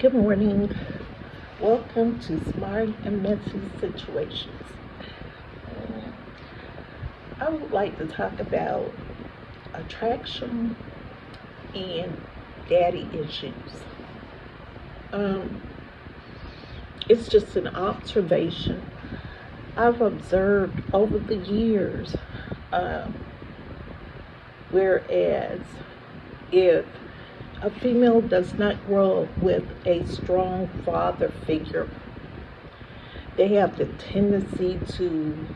Good morning. Welcome to Smart and Messy Situations. I would like to talk about attraction and daddy issues. Um, it's just an observation I've observed over the years. Um, Whereas if a female does not grow up with a strong father figure, they have the tendency to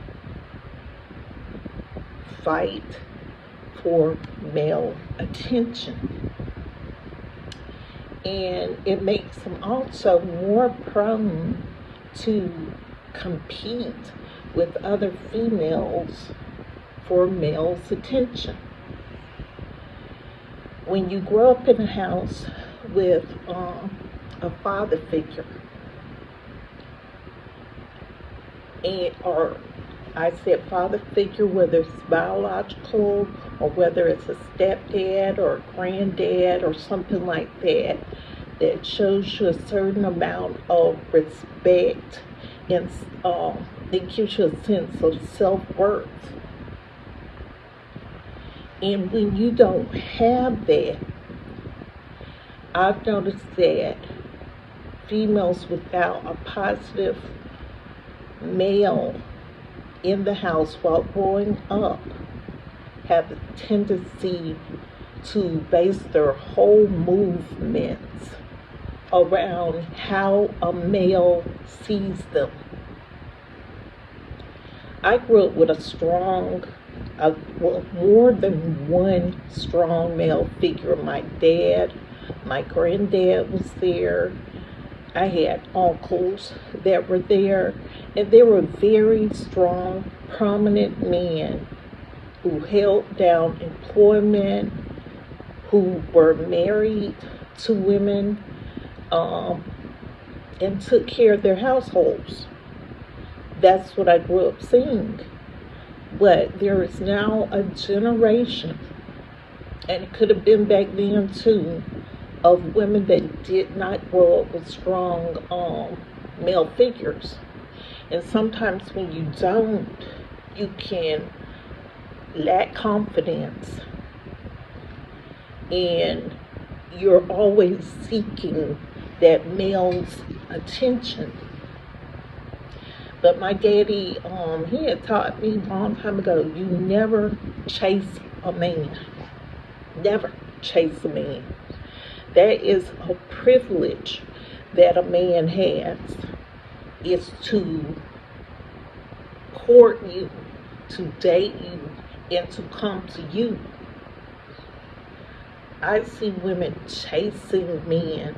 fight for male attention. And it makes them also more prone to compete with other females for male's attention. When you grow up in a house with a father figure, or I said father figure, whether it's biological or whether it's a stepdad or a granddad or something like that, that shows you a certain amount of respect and it gives you a sense of self-worth. And when you don't have that, I've noticed that females without a positive male in the house while growing up have a tendency to base their whole movements around how a male sees them. I grew up with more than one strong male figure. My dad, my granddad was there. I had uncles that were there, and they were very strong, prominent men who held down employment, who were married to women, and took care of their households. That's what I grew up seeing. But there is now a generation, and it could have been back then too, of women that did not grow up with strong male figures. And sometimes when you don't, you can lack confidence, and you're always seeking that male's attention. But my daddy, he had taught me a long time ago, you never chase a man. Never chase a man. That is a privilege that a man has, is to court you, to date you, and to come to you. I see women chasing men,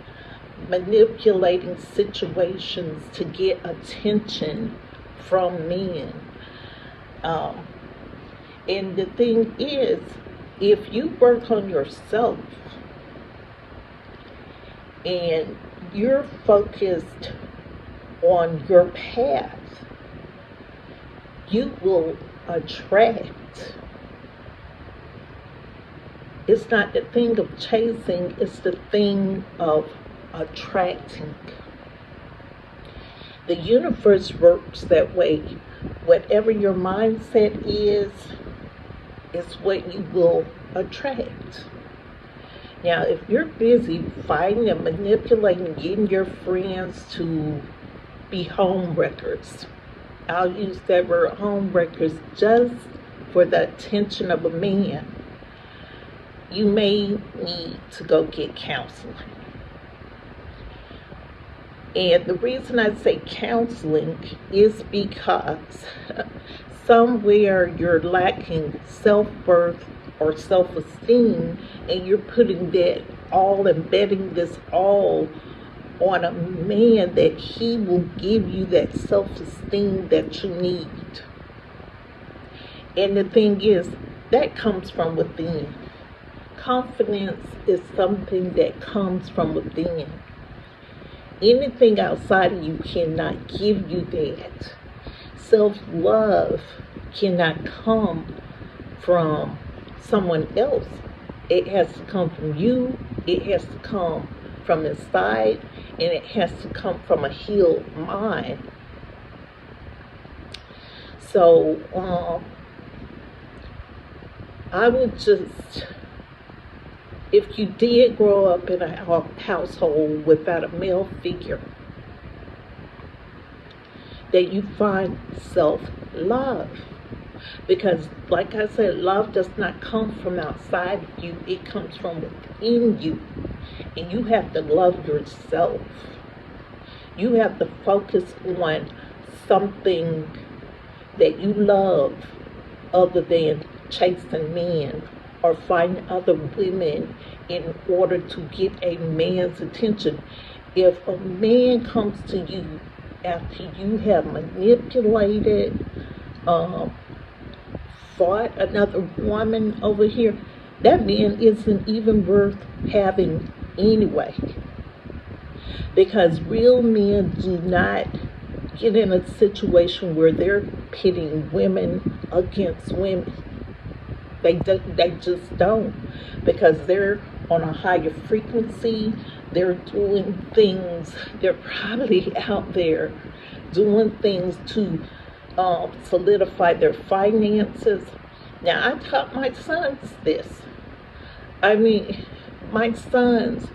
manipulating situations to get attention from men. And the thing is, if you work on yourself and you're focused on your path, you will attract. It's not the thing of chasing, it's the thing of attracting. The universe works that way. Whatever your mindset is what you will attract. Now, if you're busy fighting and manipulating, getting your friends to be home wreckers, I'll use that word, home wreckers, just for the attention of a man, you may need to go get counseling. And the reason I say counseling is because somewhere you're lacking self-worth or self-esteem, and you're putting that all and betting this all on a man that he will give you that self-esteem that you need. And the thing is, that comes from within. Confidence is something that comes from within. Anything outside of you cannot give you that. Self-love cannot come from someone else. It has to come from you. It has to come from inside, and it has to come from a healed mind. So I would just, if you did grow up in a household without a male figure, that you find self-love. Because, like I said, love does not come from outside of you, it comes from within you. And you have to love yourself. You have to focus on something that you love other than chasing men or finding other women in order to get a man's attention. If a man comes to you after you have manipulated, fought another woman over here, that man isn't even worth having anyway. Because real men do not get in a situation where they're pitting women against women. They just don't, because they're on a higher frequency. They're doing things, they're probably out there doing things to solidify their finances. Now, I taught my sons this. I mean, my sons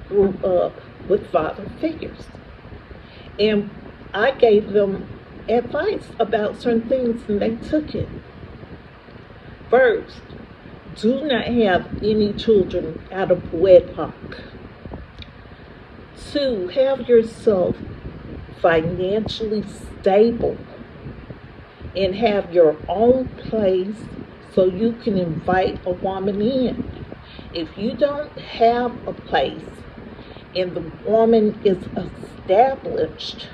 grew up with father figures, and I gave them advice about certain things, and they took it. First, do not have any children out of wedlock. 2, have yourself financially stable and have your own place so you can invite a woman in. If you don't have a place and the woman is established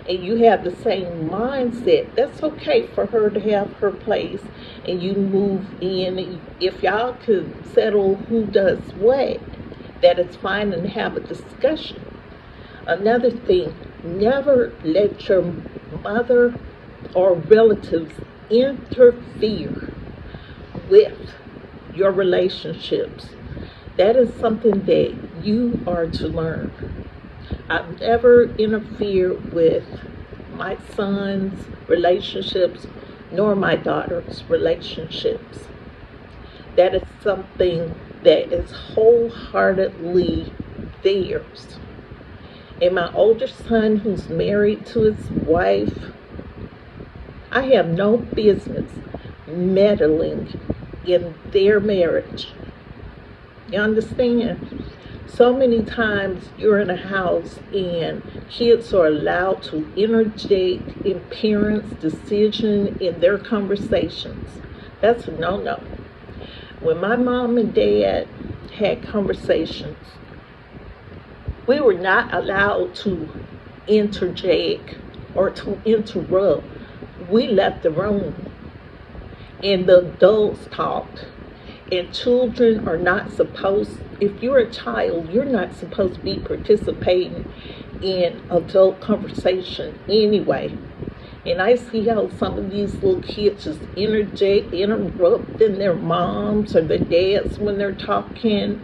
and you have the same mindset, that's okay for her to have her place and you move in. If y'all could settle who does what, that is fine, and have a discussion. Another thing, never let your mother or relatives interfere with your relationships. That is something that you are to learn. I've never interfered with my son's relationships nor my daughter's relationships. That is something that is wholeheartedly theirs. And my older son, who's married to his wife, I have no business meddling in their marriage. You understand? So many times you're in a house and kids are allowed to interject in parents' decision in their conversations. That's a no-no. When my mom and dad had conversations, we were not allowed to interject or to interrupt. We left the room and the adults talked. And children are not supposed, if you're a child, you're not supposed to be participating in adult conversation anyway. And I see how some of these little kids just interrupting their moms or their dads when they're talking.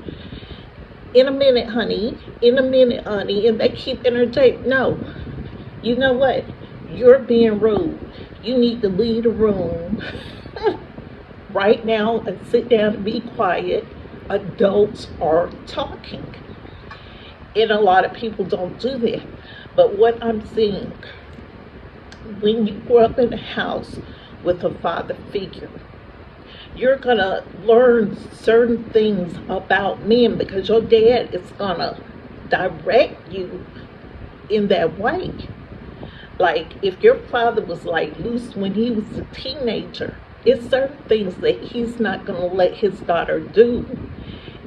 In a minute, honey. In a minute, honey. And they keep interjecting. No. You know what? You're being rude. You need to leave the room right now and sit down and be quiet. Adults are talking. And a lot of people don't do that. But what I'm seeing, when you grow up in a house with a father figure, you're going to learn certain things about men because your dad is going to direct you in that way. Like, if your father was like loose when he was a teenager, it's certain things that he's not going to let his daughter do.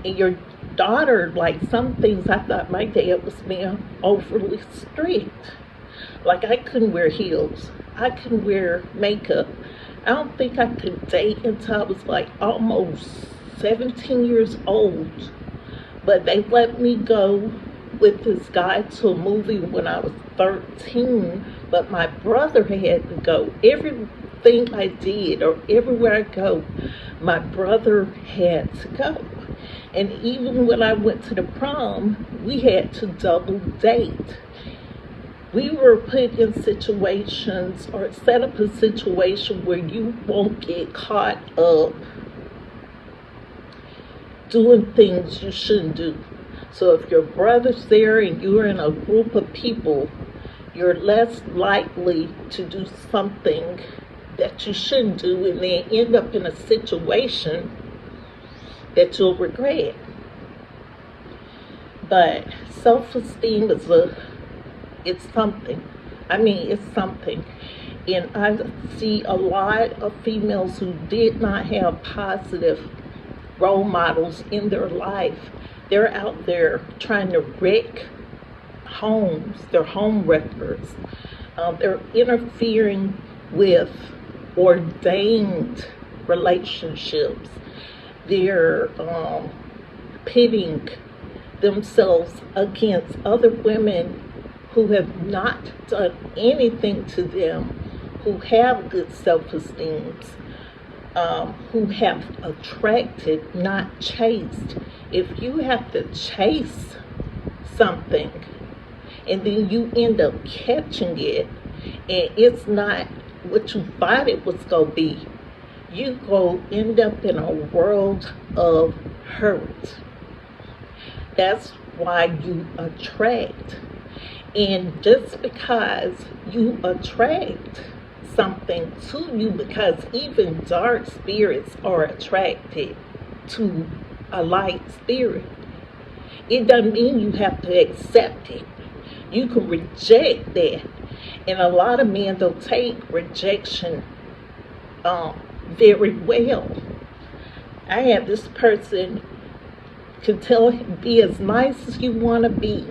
And your daughter, like some things, I thought my dad was being overly strict. Like, I couldn't wear heels. I couldn't wear makeup. I don't think I could date until I was like almost 17 years old. But they let me go with this guy to a movie when I was 13. But my brother had to go. Everything I did or everywhere I go, my brother had to go. And even when I went to the prom, we had to double date. We were put in situations or set up a situation where you won't get caught up doing things you shouldn't do. So if your brother's there and you're in a group of people, you're less likely to do something that you shouldn't do and then end up in a situation that you'll regret. But self-esteem it's something. It's something. And I see a lot of females who did not have positive role models in their life. They're out there trying to wreck homes, their home wreckers. They're interfering with ordained relationships. They're pitting themselves against other women who have not done anything to them, who have good self-esteem, who have attracted, not chased. If you have to chase something and then you end up catching it and it's not what you thought it was going to be, you go end up in a world of hurt. That's why you attract. And just because you attract something to you, because even dark spirits are attracted to a light spirit, it doesn't mean you have to accept it. You can reject that. And a lot of men don't take rejection very well. I have this person can tell, be as nice as you want to be,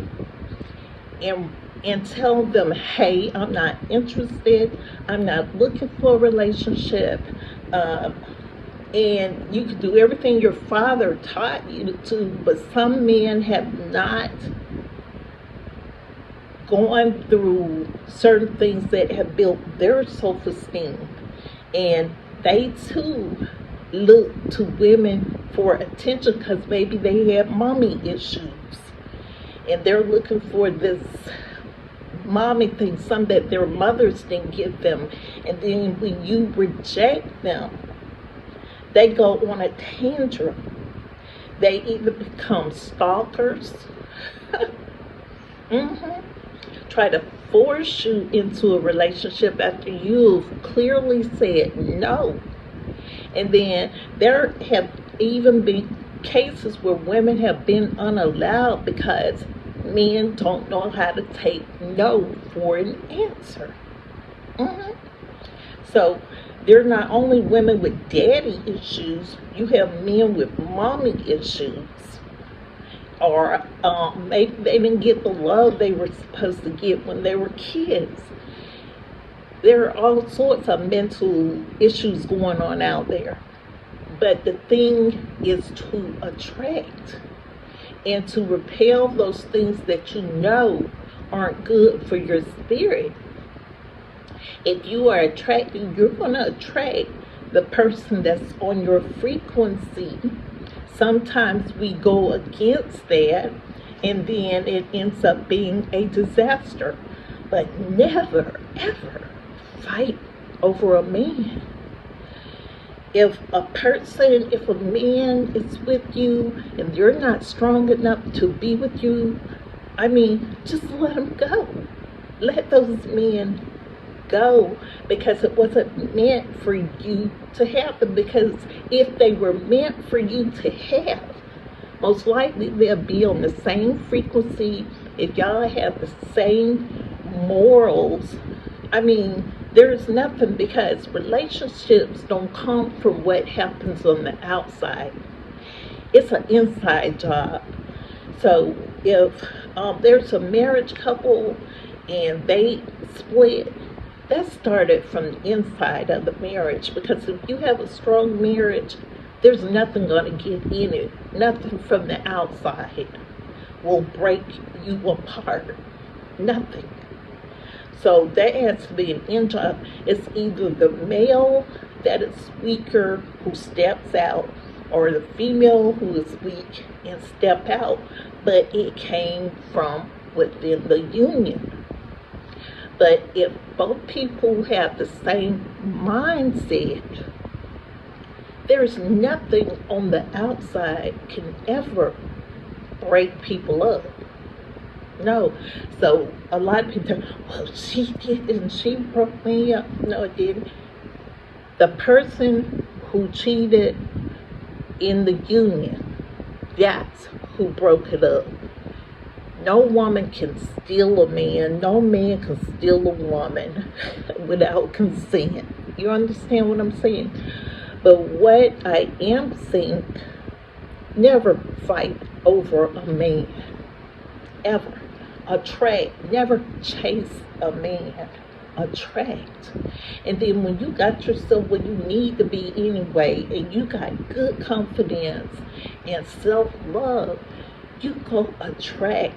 and tell them, hey, I'm not interested, I'm not looking for a relationship, and you can do everything your father taught you to, but some men have not gone through certain things that have built their self-esteem, and they too look to women for attention because maybe they have mommy issues and they're looking for this mommy thing, some that their mothers didn't give them. And then when you reject them, they go on a tantrum. They either become stalkers, try to force you into a relationship after you've clearly said no. And then there have even been cases where women have been unallowed because men don't know how to take no for an answer. So they're not only women with daddy issues, you have men with mommy issues, or maybe they didn't get the love they were supposed to get when they were kids. There are all sorts of mental issues going on out there. But the thing is to attract and to repel those things that you know aren't good for your spirit. If you are attracted, you're going to attract the person that's on your frequency. Sometimes we go against that and then it ends up being a disaster. But never, ever fight over a man. If a man is with you and you're not strong enough to be with you, just let them go. Let those men go, because it wasn't meant for you to have them. Because if they were meant for you to have, most likely they'll be on the same frequency. If y'all have the same morals, there's nothing, because relationships don't come from what happens on the outside. It's an inside job. So if there's a marriage couple and they split, that started from the inside of the marriage. Because if you have a strong marriage, there's nothing going to get in it. Nothing from the outside will break you apart. Nothing. So that has to be an end job. It's either the male that is weaker who steps out, or the female who is weak and step out, but it came from within the union. But if both people have the same mindset, there's nothing on the outside can ever break people up. No. So a lot of people, well, she did and she broke me up. No, it didn't. The person who cheated in the union, that's who broke it up. No woman can steal a man. No man can steal a woman without consent. You understand what I'm saying? But what I am saying, never fight over a man. Ever. Attract. Never chase a man. Attract. And then when you got yourself where you need to be anyway, and you got good confidence and self-love, you go attract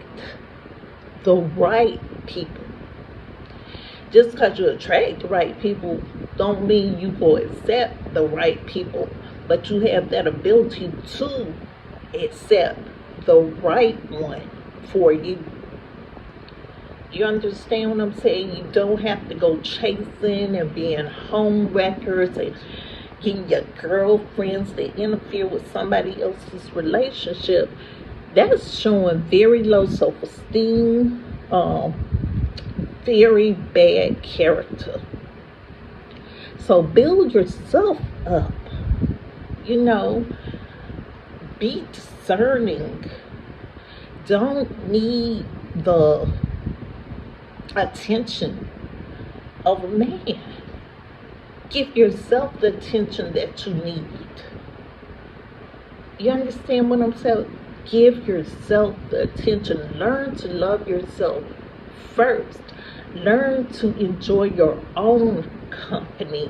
the right people. Just because you attract the right people don't mean you go accept the right people, but you have that ability to accept the right one for you. You understand what I'm saying? You don't have to go chasing and being home wreckers and getting your girlfriends to interfere with somebody else's relationship. That's showing very low self-esteem, very bad character. So build yourself up. Be discerning. Don't need the attention of a man. Give yourself the attention that you need. You understand what I'm saying? Give yourself the attention. Learn to love yourself first. Learn to enjoy your own company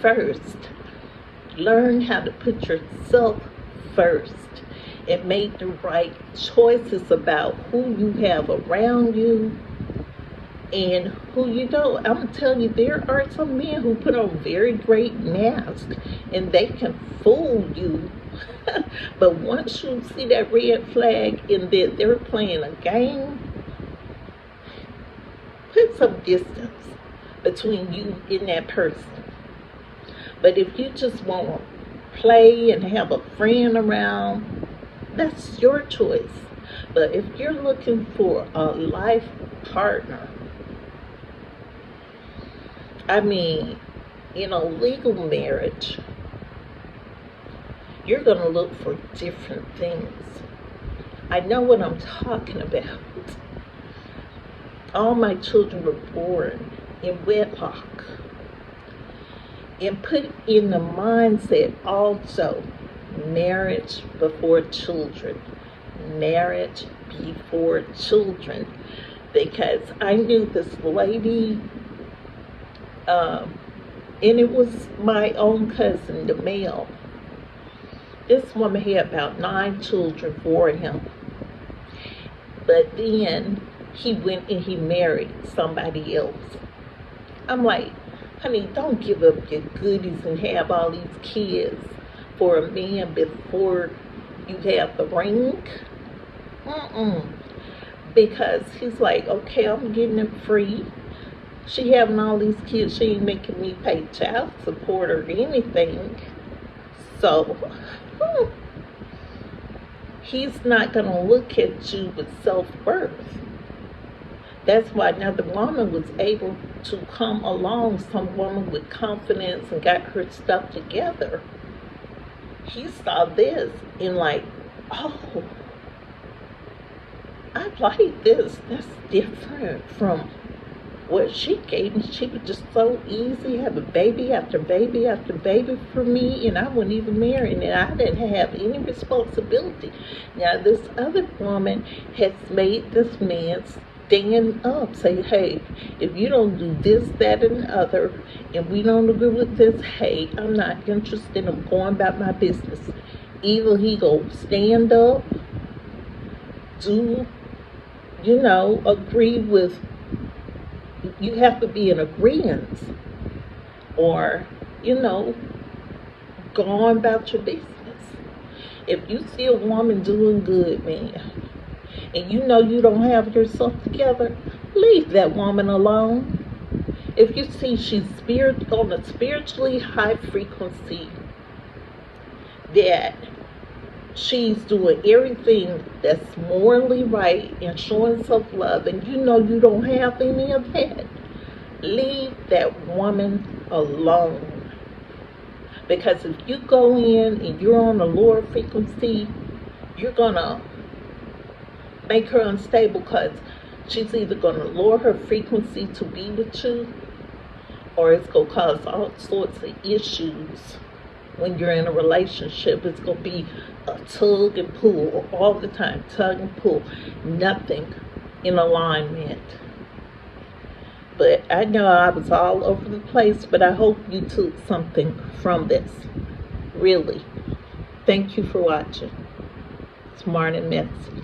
first. Learn how to put yourself first and make the right choices about who you have around you and who you don't. I'm telling you, there are some men who put on very great masks and they can fool you. But once you see that red flag and that they're playing a game, put some distance between you and that person. But if you just want to play and have a friend around, that's your choice. But if you're looking for a life partner, legal marriage, you're going to look for different things. I know what I'm talking about. All my children were born in wedlock. And put in the mindset also, marriage before children. Marriage before children. Because I knew this lady, and it was my own cousin, the male. This woman had about 9 children for him. But then he went and he married somebody else. I'm like, honey, don't give up your goodies and have all these kids for a man before you have the ring. Because he's like, okay, I'm getting it free. She having all these kids, she ain't making me pay child support or anything. So, he's not going to look at you with self-worth. That's why another woman was able to come along, some woman with confidence and got her stuff together. He saw this and like, oh, I like this. That's different from what she gave me. She was just so easy, have a baby after baby after baby for me, and I wasn't even married, and I didn't have any responsibility. Now this other woman has made this man stand up, say, hey, if you don't do this, that, and the other, and we don't agree with this, hey, I'm not interested in going about my business. Either he go stand up, do, agree with, you have to be in agreement, or, go on about your business. If you see a woman doing good, man, and you know you don't have yourself together, leave that woman alone. If you see she's on a spiritually high frequency, that she's doing everything that's morally right and showing self-love, and you know you don't have any of that, leave that woman alone. Because if you go in and you're on a lower frequency, you're gonna make her unstable, because she's either gonna lower her frequency to be with you, or it's gonna cause all sorts of issues. When you're in a relationship, it's gonna be a tug and pull all the time, tug and pull, nothing in alignment. But I know I was all over the place, but I hope you took something from this. Really. Thank you for watching. Smart and Messy.